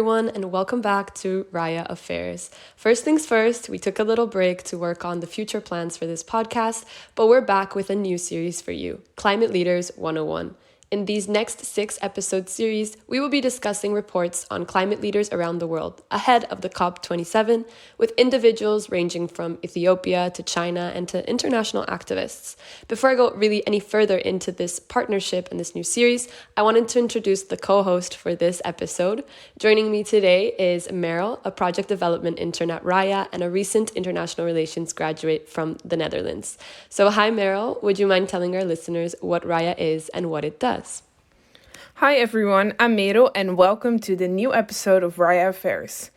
everyone, and welcome back to RAIA Affairs. First things first, we took a little break to work on the future plans for this podcast, but we're back with a new series for you, Climate Leaders 101. In these next 6-episode series, we will be discussing reports on climate leaders around the world ahead of the COP27 with individuals ranging from Ethiopia to China and to international activists. Before I go really any further into this partnership and this new series, I wanted to introduce the co-host for this episode. Joining me today is Meryl, a project development intern at RAIA and a recent international relations graduate from the Netherlands. So hi Meryl, would you mind telling our listeners what RAIA is and what it does? Hi everyone, I'm Merel and welcome to the new episode of RAIA Affairs.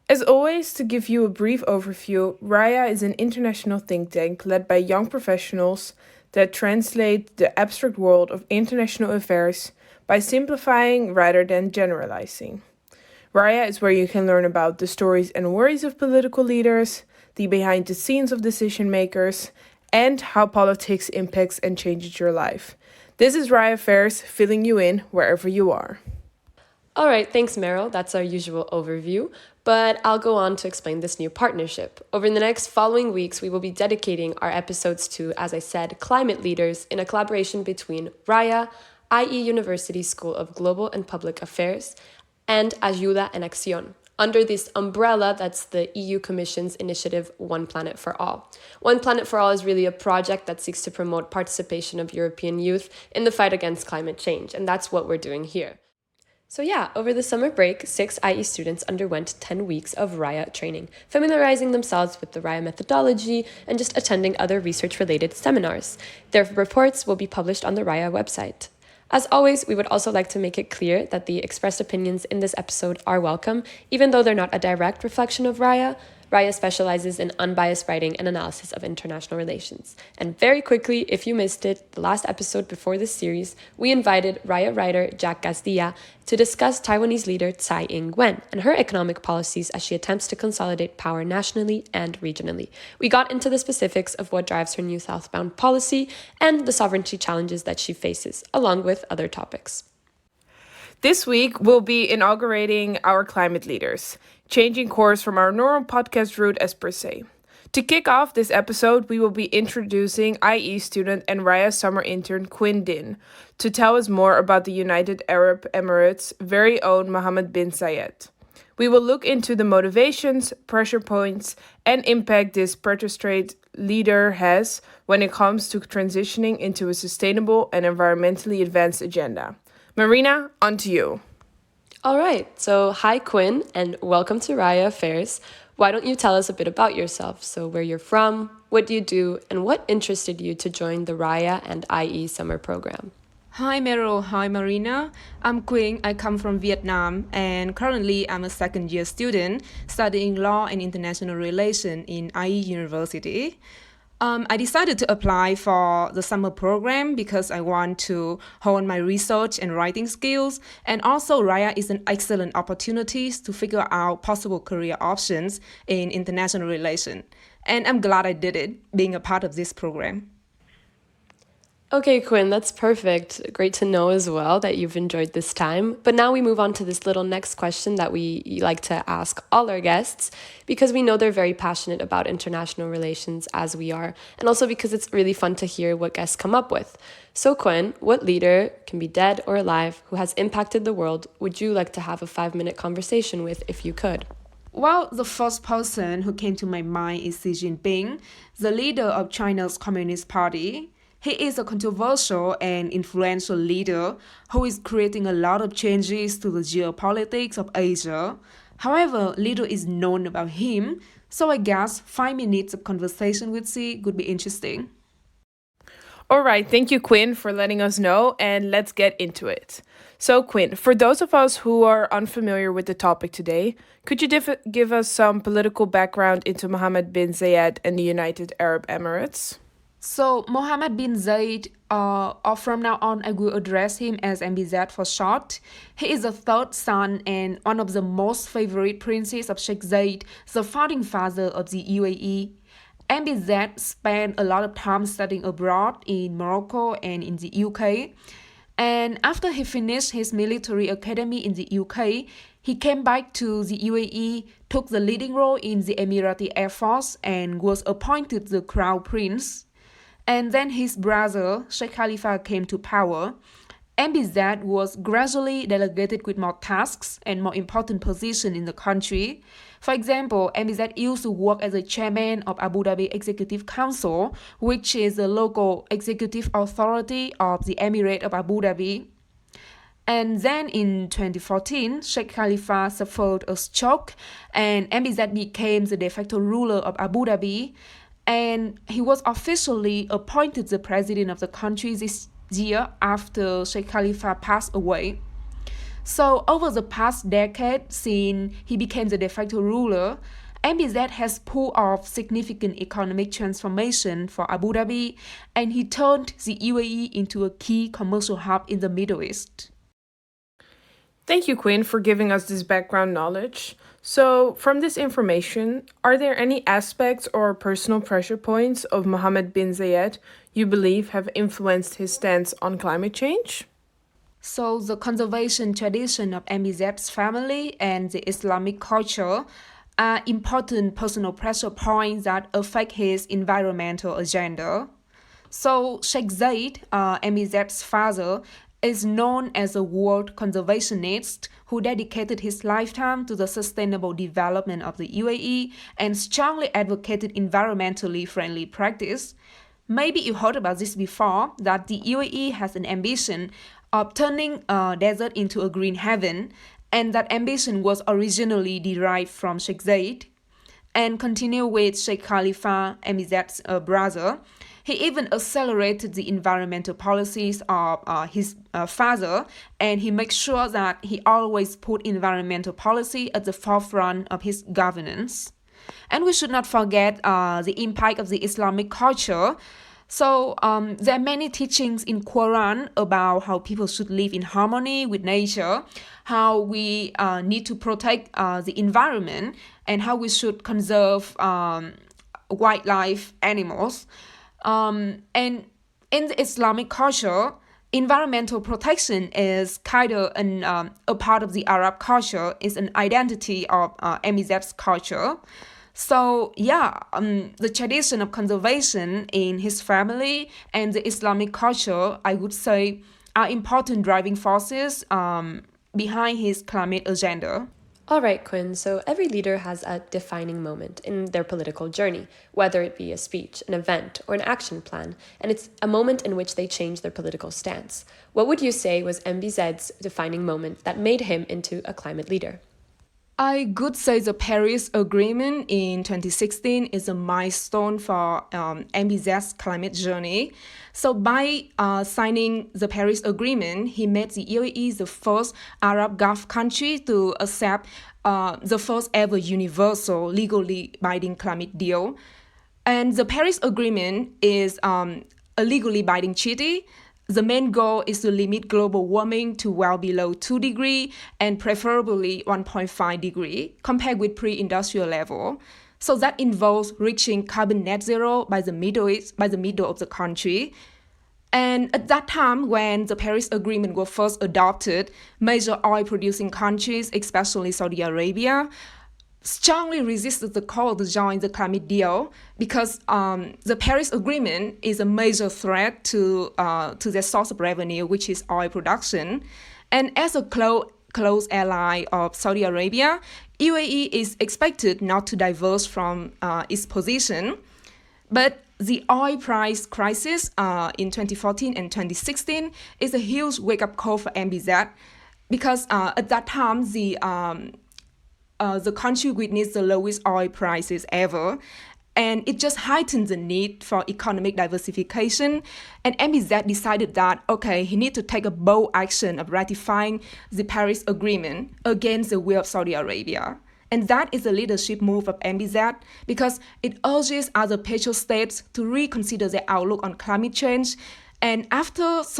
As always, to give you a brief overview, RAIA is an international think tank led by young professionals that translate the abstract world of international affairs by simplifying rather than generalizing. RAIA is where you can learn about the stories and worries of political leaders, the behind the scenes of decision makers, and how politics impacts and changes your life. This is RAIA Affairs, filling you in wherever you are. All right, thanks, Meryl. That's our usual overview, but I'll go on to explain this new partnership. Over the next following weeks, we will be dedicating our episodes to, as I said, climate leaders in a collaboration between RAIA, IE University School of Global and Public Affairs, and Ayuda and Acción, under this umbrella that's the EU Commission's initiative One Planet for All. One Planet for All is really a project that seeks to promote participation of European youth in the fight against climate change, and that's what we're doing here. So yeah, over the summer break, 6 IE students underwent 10 weeks of RAIA training, familiarizing themselves with the RAIA methodology and just attending other research-related seminars. Their reports will be published on the RAIA website. As always, we would also like to make it clear that the expressed opinions in this episode are welcome, even though they're not a direct reflection of RAIA. RAIA specializes in unbiased writing and analysis of international relations. And very quickly, if you missed it, the last episode before this series, we invited RAIA writer Jack Gazdia to discuss Taiwanese leader Tsai Ing-wen and her economic policies as she attempts to consolidate power nationally and regionally. We got into the specifics of what drives her new southbound policy and the sovereignty challenges that she faces, along with other topics. This week, we'll be inaugurating our climate leaders, changing course from our normal podcast route as per se. To kick off this episode, we will be introducing IE student and RAIA summer intern Quynh Dinh to tell us more about the United Arab Emirates' very own Mohamed Bin Zayed. We will look into the motivations, pressure points, and impact this prostrate leader has when it comes to transitioning into a sustainable and environmentally advanced agenda. Marina, on to you. All right, so hi Quynh, and welcome to RAIA Affairs. Why don't you tell us a bit about yourself? So where you're from, what do you do, and what interested you to join the RAIA and IE summer program? Hi Meryl, hi Marina. I'm Quynh, I come from Vietnam, and currently I'm a second-year student studying law and international relations in IE University. I decided to apply for the summer program because I want to hone my research and writing skills, and also RAIA is an excellent opportunity to figure out possible career options in international relations. And I'm glad I did it, being a part of this program. Okay, Quynh, that's perfect. Great to know as well that you've enjoyed this time. But now we move on to this little next question that we like to ask all our guests, because we know they're very passionate about international relations as we are, and also because it's really fun to hear what guests come up with. So Quynh, what leader, can be dead or alive, who has impacted the world, would you like to have a 5-minute conversation with if you could? Well, the first person who came to my mind is Xi Jinping, the leader of China's Communist Party. He is a controversial and influential leader who is creating a lot of changes to the geopolitics of Asia. However, little is known about him, so I guess 5 minutes of conversation with Xi could be interesting. All right, thank you, Quynh, for letting us know, and let's get into it. So, Quynh, for those of us who are unfamiliar with the topic today, could you give us some political background into Mohamed Bin Zayed and the United Arab Emirates? So, Mohamed Bin Zayed, or from now on I will address him as MBZ for short. He is the third son and one of the most favorite princes of Sheikh Zayed, the founding father of the UAE. MBZ spent a lot of time studying abroad in Morocco and in the UK. And after he finished his military academy in the UK, he came back to the UAE, took the leading role in the Emirati Air Force, and was appointed the Crown Prince. And then his brother, Sheikh Khalifa, came to power. MBZ was gradually delegated with more tasks and more important positions in the country. For example, MBZ used to work as a chairman of Abu Dhabi Executive Council, which is the local executive authority of the Emirate of Abu Dhabi. And then in 2014, Sheikh Khalifa suffered a stroke, and MBZ became the de facto ruler of Abu Dhabi. And he was officially appointed the president of the country this year after Sheikh Khalifa passed away. So over the past decade, since he became the de facto ruler, MBZ has pulled off significant economic transformation for Abu Dhabi, and he turned the UAE into a key commercial hub in the Middle East. Thank you, Quynh, for giving us this background knowledge. So, from this information, are there any aspects or personal pressure points of Mohamed bin Zayed you believe have influenced his stance on climate change? So, the conservation tradition of MBZ's family and the Islamic culture are important personal pressure points that affect his environmental agenda. So, Sheikh Zayed, MBZ's father, is known as a world conservationist who dedicated his lifetime to the sustainable development of the UAE and strongly advocated environmentally friendly practice. Maybe you heard about this before, that the UAE has an ambition of turning a desert into a green heaven, and that ambition was originally derived from Sheikh Zayed. And continue with Sheikh Khalifa, MBZ's brother. He even accelerated the environmental policies of his father, and he makes sure that he always put environmental policy at the forefront of his governance. And we should not forget the impact of the Islamic culture. So there are many teachings in Quran about how people should live in harmony with nature, how we need to protect the environment, and how we should conserve wildlife, animals. And in the Islamic culture, environmental protection is kind of a part of the Arab culture, is an identity of MBZ's culture. So the tradition of conservation in his family and the Islamic culture, I would say, are important driving forces behind his climate agenda. All right, Quynh, so every leader has a defining moment in their political journey, whether it be a speech, an event, or an action plan, and it's a moment in which they change their political stance. What would you say was MBZ's defining moment that made him into a climate leader? I could say the Paris Agreement in 2016 is a milestone for MBZ's climate journey. So by signing the Paris Agreement, he made the UAE the first Arab Gulf country to accept the first ever universal legally binding climate deal. And the Paris Agreement is a legally binding treaty. The main goal is to limit global warming to well below 2 degrees and preferably 1.5 degrees compared with pre-industrial level. So that involves reaching carbon net zero by the middle of the country. And at that time, when the Paris Agreement was first adopted, major oil-producing countries, especially Saudi Arabia, strongly resisted the call to join the climate deal because the Paris Agreement is a major threat to their source of revenue, which is oil production. And as a close ally of Saudi Arabia, UAE is expected not to diverge from its position. But the oil price crisis in 2014 and 2016 is a huge wake-up call for MBZ because at that time, the country witnessed the lowest oil prices ever, and it just heightened the need for economic diversification. And MBZ decided that, okay, he needs to take a bold action of ratifying the Paris Agreement against the will of Saudi Arabia. And that is a leadership move of MBZ because it urges other petrostates to reconsider their outlook on climate change. And after the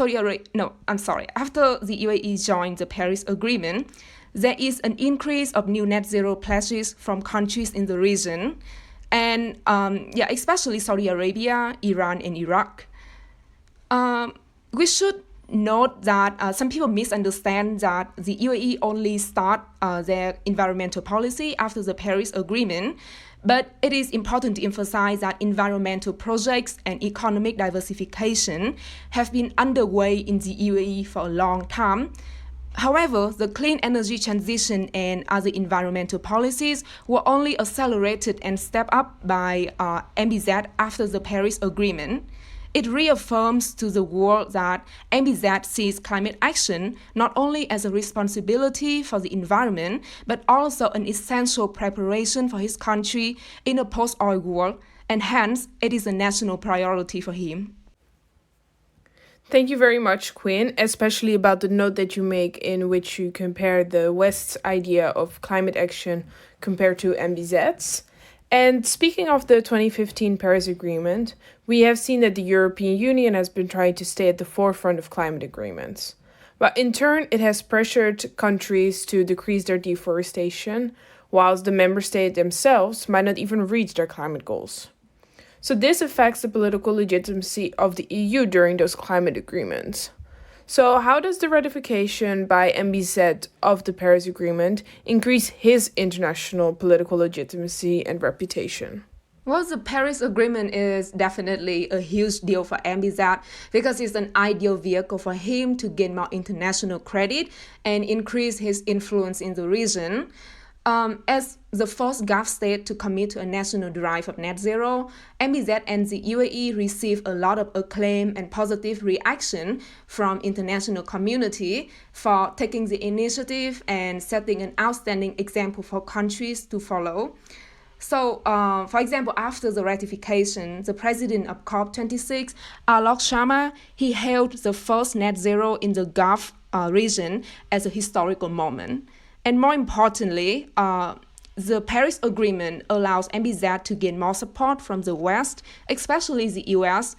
UAE joined the Paris Agreement, there is an increase of new net zero pledges from countries in the region, and especially Saudi Arabia, Iran, and Iraq. We should note that some people misunderstand that the UAE only start their environmental policy after the Paris Agreement. But it is important to emphasize that environmental projects and economic diversification have been underway in the UAE for a long time. However, the clean energy transition and other environmental policies were only accelerated and stepped up by MBZ after the Paris Agreement. It reaffirms to the world that MBZ sees climate action not only as a responsibility for the environment, but also an essential preparation for his country in a post-oil world, and hence it is a national priority for him. Thank you very much, Quynh, especially about the note that you make in which you compare the West's idea of climate action compared to MBZ's. And speaking of the 2015 Paris Agreement, we have seen that the European Union has been trying to stay at the forefront of climate agreements. But in turn, it has pressured countries to decrease their deforestation, whilst the member states themselves might not even reach their climate goals. So this affects the political legitimacy of the EU during those climate agreements. So how does the ratification by MBZ of the Paris Agreement increase his international political legitimacy and reputation? Well, the Paris Agreement is definitely a huge deal for MBZ because it's an ideal vehicle for him to gain more international credit and increase his influence in the region. As the first Gulf state to commit to a national drive of net zero, MBZ and the UAE received a lot of acclaim and positive reaction from international community for taking the initiative and setting an outstanding example for countries to follow. So, for example, after the ratification, the president of COP26, Alok Sharma, he hailed the first net zero in the Gulf region as a historical moment. And more importantly, the Paris Agreement allows MBZ to gain more support from the West, especially the US.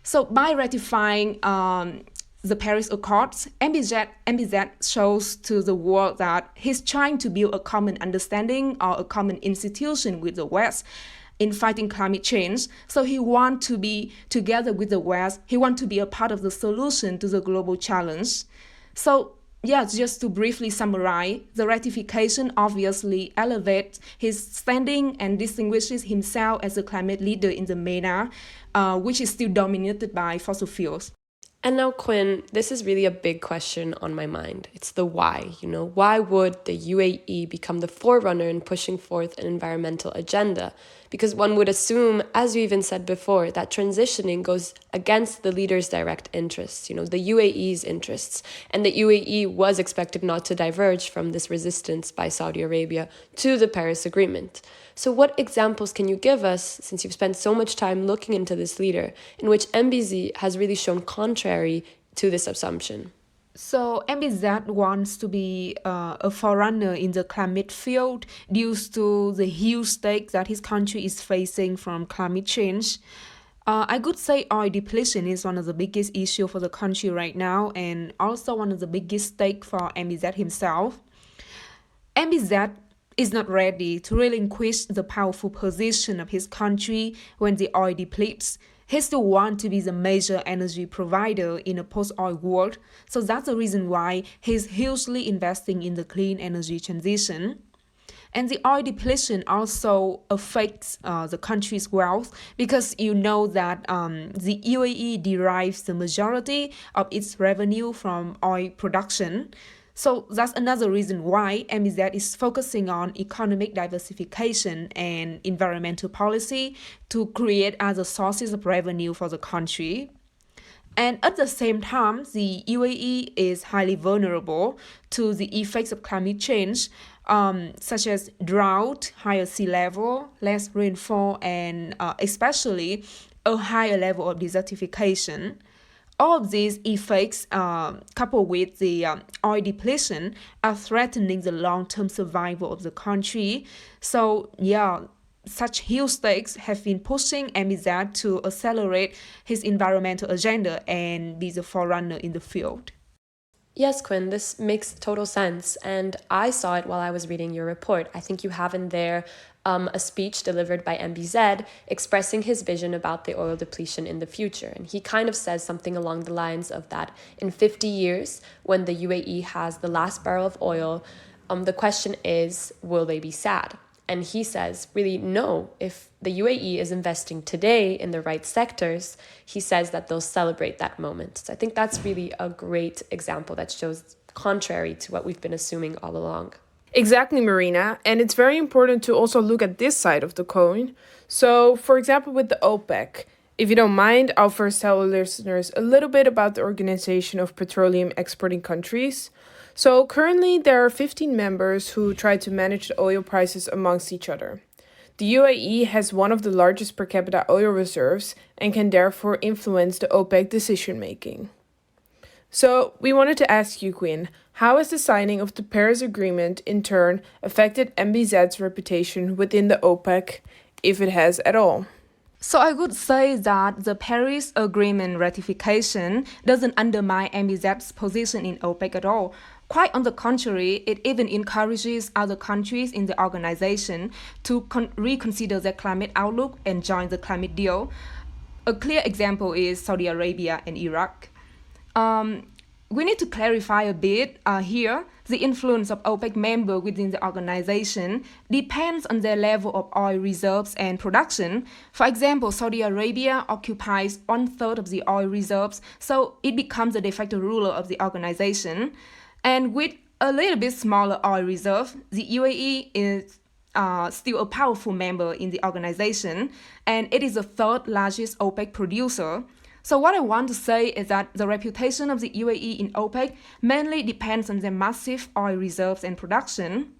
So by ratifying the Paris Accords, MBZ shows to the world that he's trying to build a common understanding or a common institution with the West in fighting climate change. So he wants to be together with the West. He wants to be a part of the solution to the global challenge. So just to briefly summarize, the ratification obviously elevates his standing and distinguishes himself as a climate leader in the MENA, which is still dominated by fossil fuels. And now, Quynh, this is really a big question on my mind. It's the why. Why would the UAE become the forerunner in pushing forth an environmental agenda? Because one would assume, as you even said before, that transitioning goes against the leader's direct interests, the UAE's interests. And the UAE was expected not to diverge from this resistance by Saudi Arabia to the Paris Agreement. So what examples can you give us, since you've spent so much time looking into this leader, in which MBZ has really shown contrary to this assumption? So MBZ wants to be a forerunner in the climate field due to the huge stake that his country is facing from climate change. I could say oil depletion is one of the biggest issues for the country right now, and also one of the biggest stake for MBZ himself. MBZ is not ready to relinquish the powerful position of his country when the oil depletes. He still wants to be the major energy provider in a post-oil world, so that's the reason why he's hugely investing in the clean energy transition. And the oil depletion also affects the country's wealth because you know that the UAE derives the majority of its revenue from oil production. So that's another reason why MBZ is focusing on economic diversification and environmental policy to create other sources of revenue for the country. And at the same time, the UAE is highly vulnerable to the effects of climate change, such as drought, higher sea level, less rainfall, and especially a higher level of desertification. All of these effects, coupled with the oil depletion, are threatening the long-term survival of the country. So, such huge stakes have been pushing MBZ to accelerate his environmental agenda and be the forerunner in the field. Yes, Quynh, this makes total sense. And I saw it while I was reading your report. I think you have in there a speech delivered by MBZ expressing his vision about the oil depletion in the future. And he kind of says something along the lines of that in 50 years, when the UAE has the last barrel of oil, the question is, will they be sad? And he says, really, no. If the UAE is investing today in the right sectors, he says that they'll celebrate that moment. So I think that's really a great example that shows contrary to what we've been assuming all along. Exactly, Marina. And it's very important to also look at this side of the coin. So, for example, with the OPEC, if you don't mind, I'll first tell listeners a little bit about the Organization of Petroleum Exporting Countries. So currently there are 15 members who try to manage the oil prices amongst each other. The UAE has one of the largest per capita oil reserves and can therefore influence the OPEC decision making. So we wanted to ask you, Quynh, how has the signing of the Paris Agreement in turn affected MBZ's reputation within the OPEC, if it has at all? So I would say that the Paris Agreement ratification doesn't undermine MBZ's position in OPEC at all. Quite on the contrary, it even encourages other countries in the organization to reconsider their climate outlook and join the climate deal. A clear example is Saudi Arabia and Iraq. We need to clarify a bit here. The influence of OPEC members within the organization depends on their level of oil reserves and production. For example, Saudi Arabia occupies 1/3 of the oil reserves, so it becomes the de facto ruler of the organization. And with a little bit smaller oil reserve, the UAE is still a powerful member in the organization, and it is the third largest OPEC producer. So what I want to say is that the reputation of the UAE in OPEC mainly depends on their massive oil reserves and production.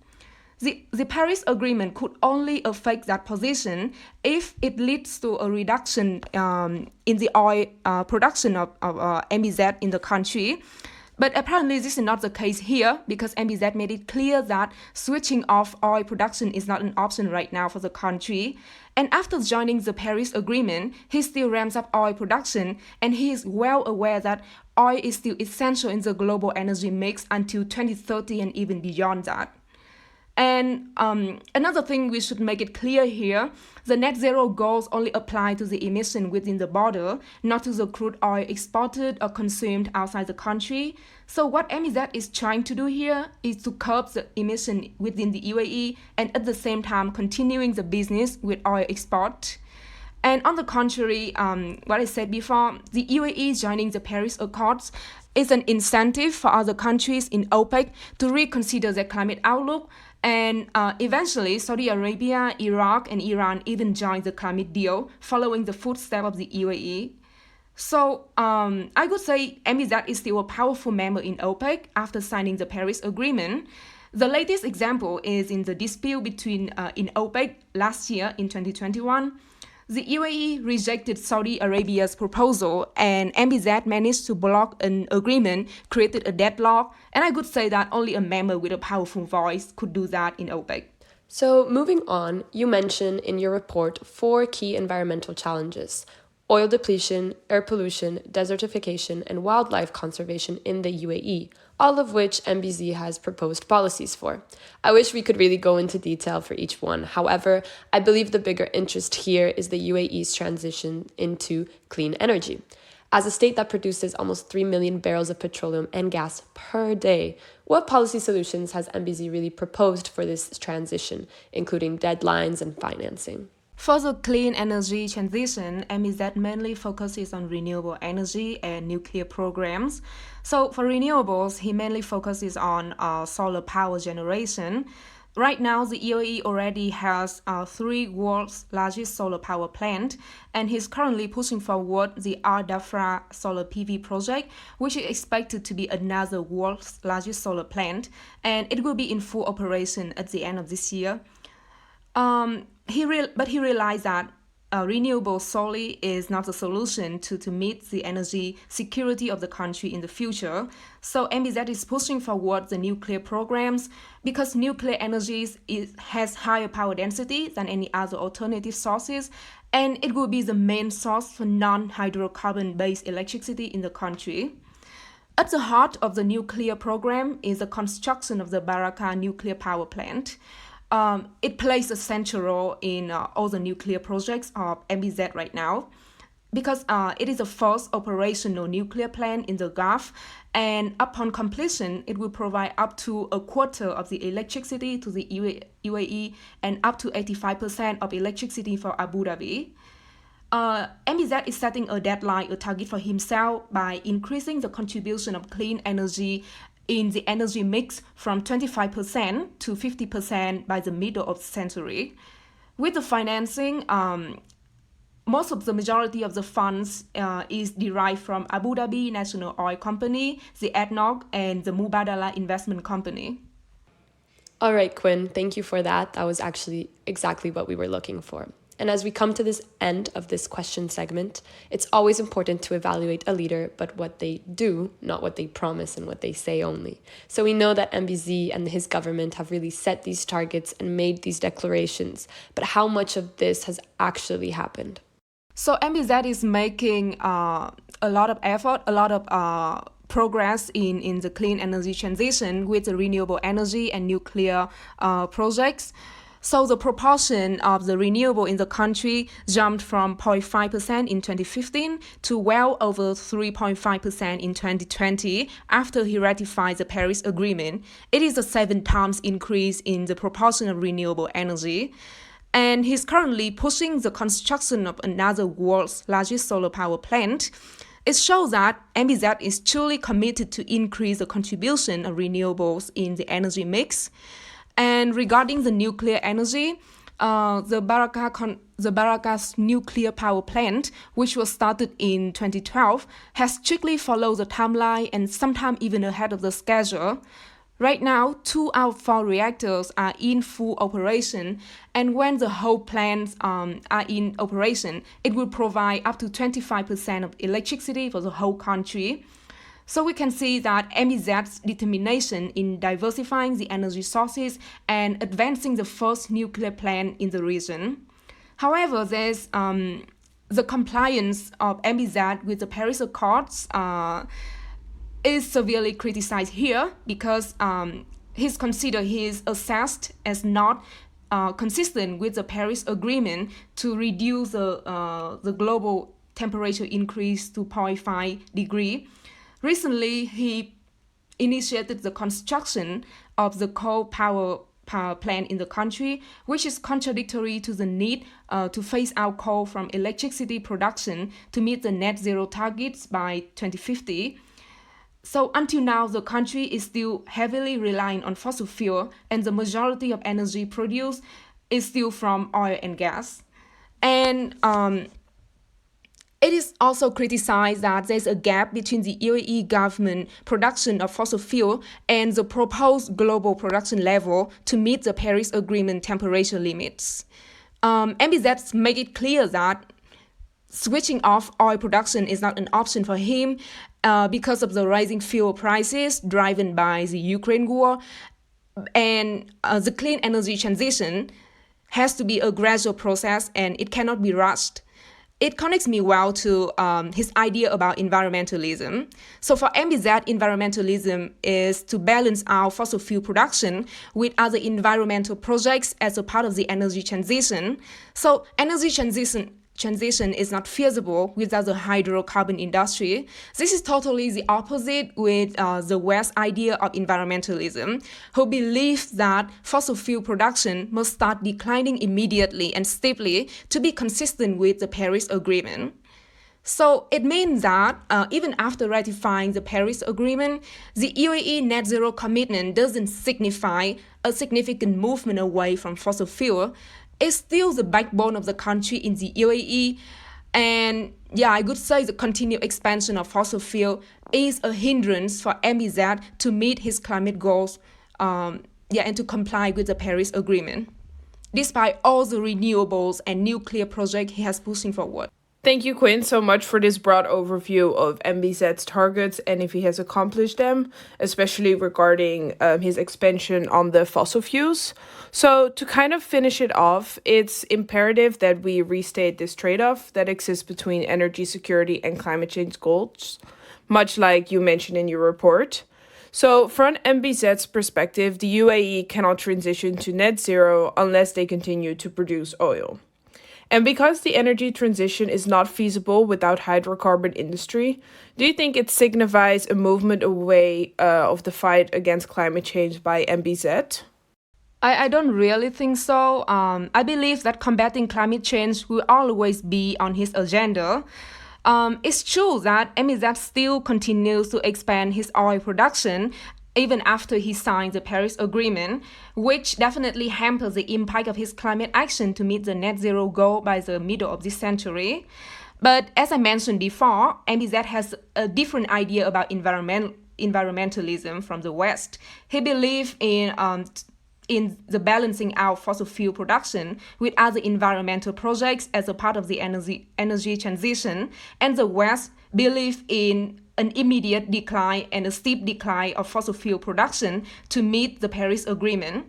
The Paris Agreement could only affect that position if it leads to a reduction in the oil production of MBZ in the country. But apparently this is not the case here, because MBZ made it clear that switching off oil production is not an option right now for the country. And after joining the Paris Agreement, he still ramps up oil production, and he is well aware that oil is still essential in the global energy mix until 2030 and even beyond that. And another thing we should make it clear here, the net zero goals only apply to the emission within the border, not to the crude oil exported or consumed outside the country. So what MBZ is trying to do here is to curb the emission within the UAE and at the same time continuing the business with oil export. And on the contrary, what I said before, the UAE joining the Paris Accords is an incentive for other countries in OPEC to reconsider their climate outlook. And eventually, Saudi Arabia, Iraq, and Iran even joined the climate deal, following the footsteps of the UAE. So I would say MBZ is still a powerful member in OPEC after signing the Paris Agreement. The latest example is in the dispute between in OPEC last year in 2021. The UAE rejected Saudi Arabia's proposal, and MBZ managed to block an agreement, created a deadlock, and I could say that only a member with a powerful voice could do that in OPEC. So moving on, you mention in your report 4 key environmental challenges: oil depletion, air pollution, desertification, and wildlife conservation in the UAE, all of which MBZ has proposed policies for. I wish we could really go into detail for each one. However, I believe the bigger interest here is the UAE's transition into clean energy. As a state that produces almost 3 million barrels of petroleum and gas per day, what policy solutions has MBZ really proposed for this transition, including deadlines and financing? For the clean energy transition, MBZ mainly focuses on renewable energy and nuclear programs. So for renewables, he mainly focuses on solar power generation. Right now, the UAE already has 3 world's largest solar power plant, and he's currently pushing forward the RAIA solar PV project, which is expected to be another world's largest solar plant, and it will be in full operation at the end of this year. But he realized that renewable solely is not a solution to meet the energy security of the country in the future. So MBZ is pushing forward the nuclear programs because nuclear energy has higher power density than any other alternative sources, and it will be the main source for non-hydrocarbon-based electricity in the country. At the heart of the nuclear program is the construction of the Barakah nuclear power plant. it plays a central role in all the nuclear projects of MBZ right now, because it is the first operational nuclear plant in the Gulf, and upon completion, it will provide up to a quarter of the electricity to the UAE and up to 85% of electricity for Abu Dhabi. MBZ is setting a deadline, a target for himself by increasing the contribution of clean energy in the energy mix from 25% to 50% by the middle of the century. With the financing, most of the majority of the funds is derived from Abu Dhabi National Oil Company, the ADNOC, and the Mubadala Investment Company. All right, Quynh, thank you for that. That was actually exactly what we were looking for. And as we come to this end of this question segment, it's always important to evaluate a leader, but what they do, not what they promise and what they say only. So we know that MBZ and his government have really set these targets and made these declarations, but how much of this has actually happened? So MBZ is making a lot of effort, a lot of progress in the clean energy transition with the renewable energy and nuclear projects. So the proportion of the renewable in the country jumped from 0.5% in 2015 to well over 3.5% in 2020 after he ratified the Paris Agreement. It is a 7 times increase in the proportion of renewable energy. And he's currently pushing the construction of another world's largest solar power plant. It shows that MBZ is truly committed to increase the contribution of renewables in the energy mix. And regarding the nuclear energy, the Baraka's nuclear power plant, which was started in 2012, has strictly followed the timeline and sometimes even ahead of the schedule. Right now, 2 out of 4 reactors are in full operation, and when the whole plants are in operation, it will provide up to 25% of electricity for the whole country. So we can see that MBZ's determination in diversifying the energy sources and advancing the first nuclear plant in the region. However, there's the compliance of MBZ with the Paris Accords is severely criticized here because he's assessed as not consistent with the Paris Agreement to reduce the global temperature increase to 0.5 degree. Recently, he initiated the construction of the coal power plant in the country, which is contradictory to the need to phase out coal from electricity production to meet the net zero targets by 2050. So until now, the country is still heavily relying on fossil fuel, and the majority of energy produced is still from oil and gas. And it is also criticized that there's a gap between the UAE government production of fossil fuel and the proposed global production level to meet the Paris Agreement temperature limits. MBZ made it clear that switching off oil production is not an option for him because of the rising fuel prices driven by the Ukraine war, and the clean energy transition has to be a gradual process and it cannot be rushed. It connects me well to his idea about environmentalism. So for MBZ, environmentalism is to balance our fossil fuel production with other environmental projects as a part of the energy transition. So energy transition is not feasible without the hydrocarbon industry. This is totally the opposite with the West idea of environmentalism, who believes that fossil fuel production must start declining immediately and steeply to be consistent with the Paris Agreement. So it means that even after ratifying the Paris Agreement, the UAE net zero commitment doesn't signify a significant movement away from fossil fuel. It's still the backbone of the country in the UAE. And yeah, I could say the continued expansion of fossil fuel is a hindrance for MBZ to meet his climate goals and to comply with the Paris Agreement, despite all the renewables and nuclear projects he has pushing forward. Thank you, Quynh, so much for this broad overview of MBZ's targets and if he has accomplished them, especially regarding his expansion on the fossil fuels. So to kind of finish it off, it's imperative that we restate this trade-off that exists between energy security and climate change goals, much like you mentioned in your report. So, from MBZ's perspective, the UAE cannot transition to net zero unless they continue to produce oil. And because the energy transition is not feasible without hydrocarbon industry, do you think it signifies a movement away of the fight against climate change by MBZ? I don't really think so. I believe that combating climate change will always be on his agenda. It's true that MBZ still continues to expand his oil production even after he signed the Paris Agreement, which definitely hampers the impact of his climate action to meet the net zero goal by the middle of this century. But as I mentioned before, MBZ has a different idea about environmentalism from the West. He believes in the balancing out fossil fuel production with other environmental projects as a part of the energy transition, and the West believes in an immediate decline and a steep decline of fossil fuel production to meet the Paris Agreement.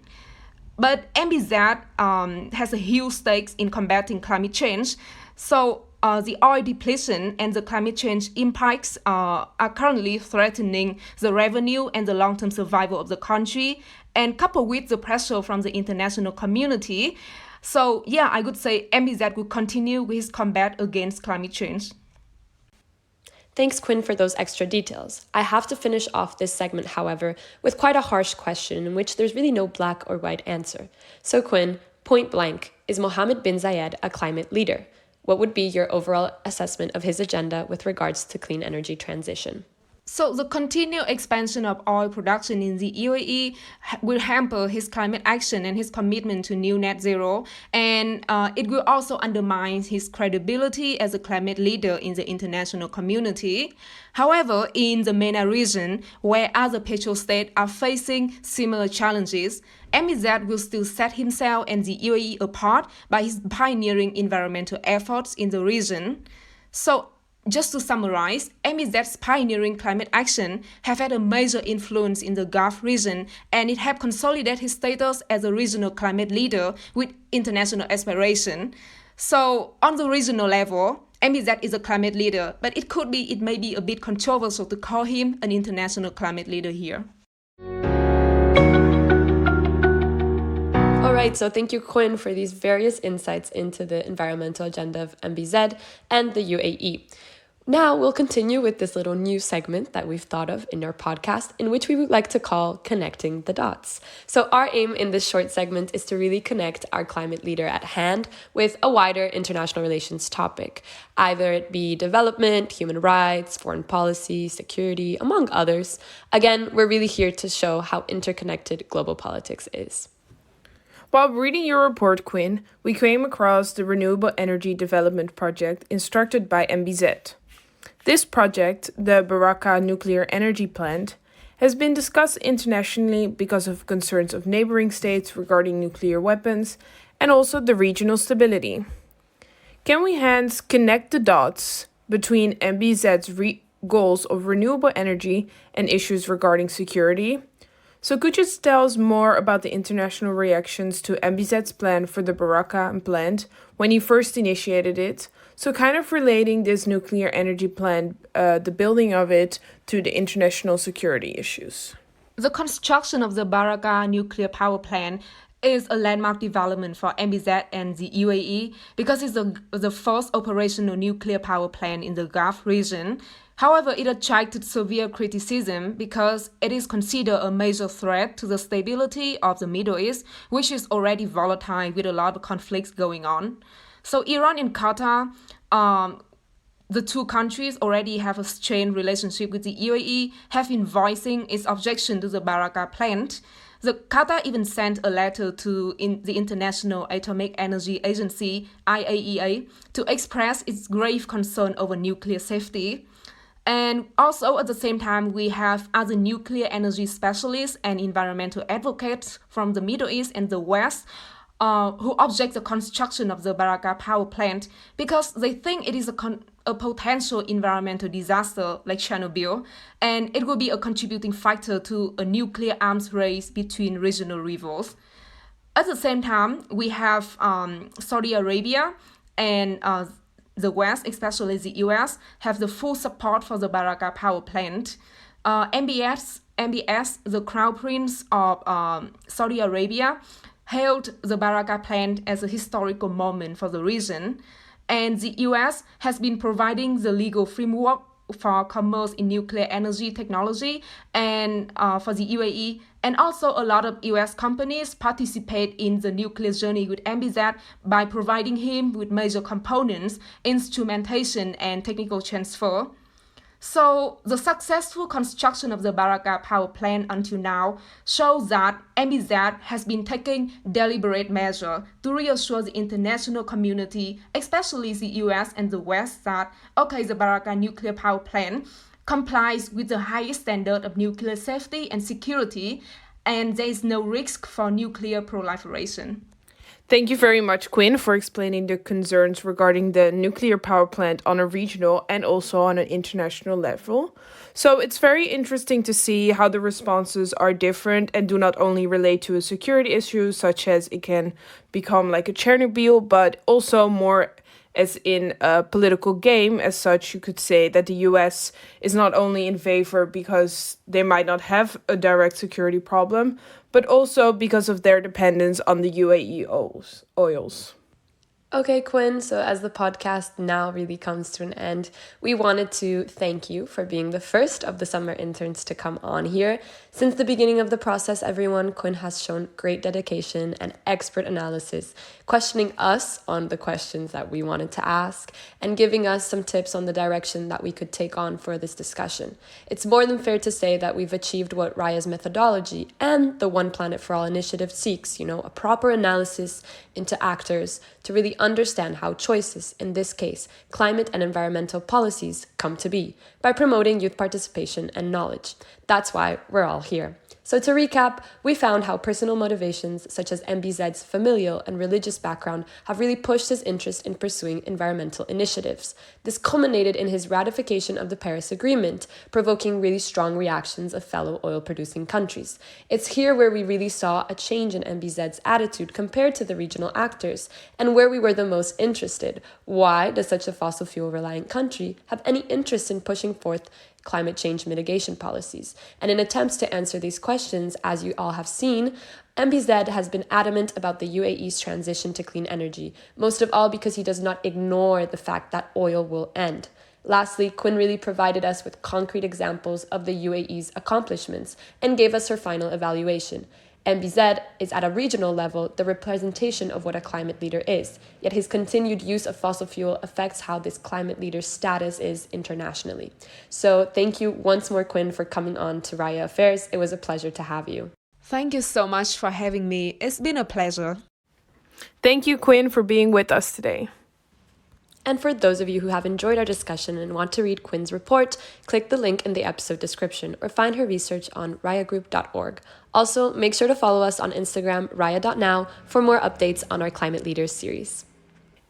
But MBZ has a huge stakes in combating climate change, so the oil depletion and the climate change impacts are currently threatening the revenue and the long-term survival of the country, and coupled with the pressure from the international community. So yeah, I would say MBZ will continue with his combat against climate change. Thanks, Quynh, for those extra details. I have to finish off this segment, however, with quite a harsh question in which there's really no black or white answer. So, Quynh, point blank, is Mohamed Bin Zayed a climate leader? What would be your overall assessment of his agenda with regards to clean energy transition? So the continued expansion of oil production in the UAE will hamper his climate action and his commitment to new net zero, and it will also undermine his credibility as a climate leader in the international community. However, in the MENA region, where other petrol states are facing similar challenges, MBZ will still set himself and the UAE apart by his pioneering environmental efforts in the region. So, just to summarize, MBZ's pioneering climate action have had a major influence in the Gulf region, and it helped consolidate his status as a regional climate leader with international aspiration. So, on the regional level, MBZ is a climate leader, but it may be a bit controversial to call him an international climate leader here. All right, so thank you, Quynh, for these various insights into the environmental agenda of MBZ and the UAE. Now we'll continue with this little new segment that we've thought of in our podcast, in which we would like to call Connecting the Dots. So our aim in this short segment is to really connect our climate leader at hand with a wider international relations topic, either it be development, human rights, foreign policy, security, among others. Again, we're really here to show how interconnected global politics is. While reading your report, Quynh, we came across the Renewable Energy Development Project instructed by MBZ. This project, the Baraka Nuclear Energy Plant, has been discussed internationally because of concerns of neighboring states regarding nuclear weapons and also the regional stability. Can we hence connect the dots between MBZ's goals of renewable energy and issues regarding security? So could you tell us more about the international reactions to MBZ's plan for the Baraka plant when he first initiated it? So kind of relating this nuclear energy plant, the building of it, to the international security issues. The construction of the Baraka nuclear power plant is a landmark development for MBZ and the UAE because it's the first operational nuclear power plant in the Gulf region. However, it attracted severe criticism because it is considered a major threat to the stability of the Middle East, which is already volatile with a lot of conflicts going on. So Iran and Qatar, the two countries already have a strained relationship with the UAE, have been voicing its objection to the Baraka plant. The Qatar even sent a letter to the International Atomic Energy Agency, IAEA, to express its grave concern over nuclear safety. And also at the same time, we have other nuclear energy specialists and environmental advocates from the Middle East and the West who object the construction of the Baraka power plant because they think it is a potential environmental disaster like Chernobyl, and it will be a contributing factor to a nuclear arms race between regional rivals. At the same time, we have Saudi Arabia and the West, especially the US, have the full support for the Baraka power plant. MBS MBS, the Crown Prince of Saudi Arabia, hailed the Baraka Plan as a historical moment for the region, and the US has been providing the legal framework for commerce in nuclear energy technology and for the UAE. And also a lot of US companies participate in the nuclear journey with MBZ by providing him with major components, instrumentation, and technical transfer. So the successful construction of the Baraka power plant until now shows that MBZ has been taking deliberate measure to reassure the international community, especially the US and the West, that, okay, the Baraka nuclear power plant complies with the highest standard of nuclear safety and security, and there is no risk for nuclear proliferation. Thank you very much, Quynh, for explaining the concerns regarding the nuclear power plant on a regional and also on an international level. So it's very interesting to see how the responses are different and do not only relate to a security issue, such as it can become like a Chernobyl, but also more as in a political game. As such, you could say that the US is not only in favor because they might not have a direct security problem, but also because of their dependence on the UAE oils. Okay, Quynh, so as the podcast now really comes to an end, we wanted to thank you for being the first of the summer interns to come on here. Since the beginning of the process, everyone, Quynh has shown great dedication and expert analysis, questioning us on the questions that we wanted to ask and giving us some tips on the direction that we could take on for this discussion. It's more than fair to say that we've achieved what RAIA's methodology and the One Planet for All initiative seeks, a proper analysis into actors to really understand how choices, in this case, climate and environmental policies, come to be by promoting youth participation and knowledge. That's why we're all here. So to recap, we found how personal motivations such as MBZ's familial and religious background have really pushed his interest in pursuing environmental initiatives. This culminated in his ratification of the Paris Agreement, provoking really strong reactions of fellow oil-producing countries. It's here where we really saw a change in MBZ's attitude compared to the regional actors, and where we were the most interested. Why does such a fossil fuel-reliant country have any interest in pushing forth climate change mitigation policies? And in attempts to answer these questions, as you all have seen, MBZ has been adamant about the UAE's transition to clean energy, most of all because he does not ignore the fact that oil will end. Lastly, Quynh really provided us with concrete examples of the UAE's accomplishments and gave us her final evaluation. MBZ is at a regional level the representation of what a climate leader is, yet his continued use of fossil fuel affects how this climate leader's status is internationally. So thank you once more, Quynh, for coming on to RAIA Affairs. It was a pleasure to have you. Thank you so much for having me. It's been a pleasure. Thank you, Quynh, for being with us today. And for those of you who have enjoyed our discussion and want to read Quynn's report, click the link in the episode description or find her research on raiagroup.org. Also, make sure to follow us on Instagram, raia.now, for more updates on our Climate Leaders series.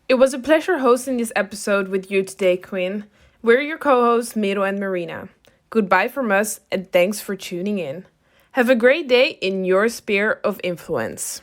It was a pleasure hosting this episode with you today, Quynh. We're your co-hosts, Mero and Marina. Goodbye from us, and thanks for tuning in. Have a great day in your sphere of influence.